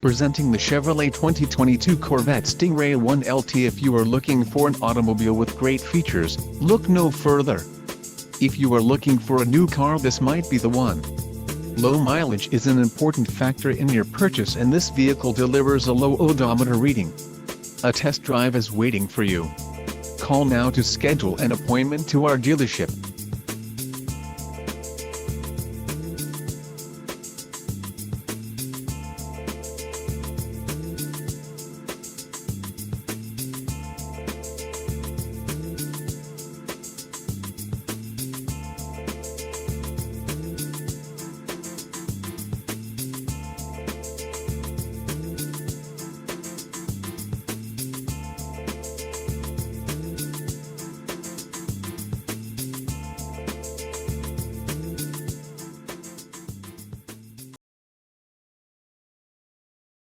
Presenting the Chevrolet 2022 Corvette Stingray 1LT. If you are looking for an automobile with great features, look no further. If you are looking for a new car, this might be the one. Low mileage is an important factor in your purchase, and this vehicle delivers a low odometer reading. A test drive is waiting for you. Call now to schedule an appointment to our dealership.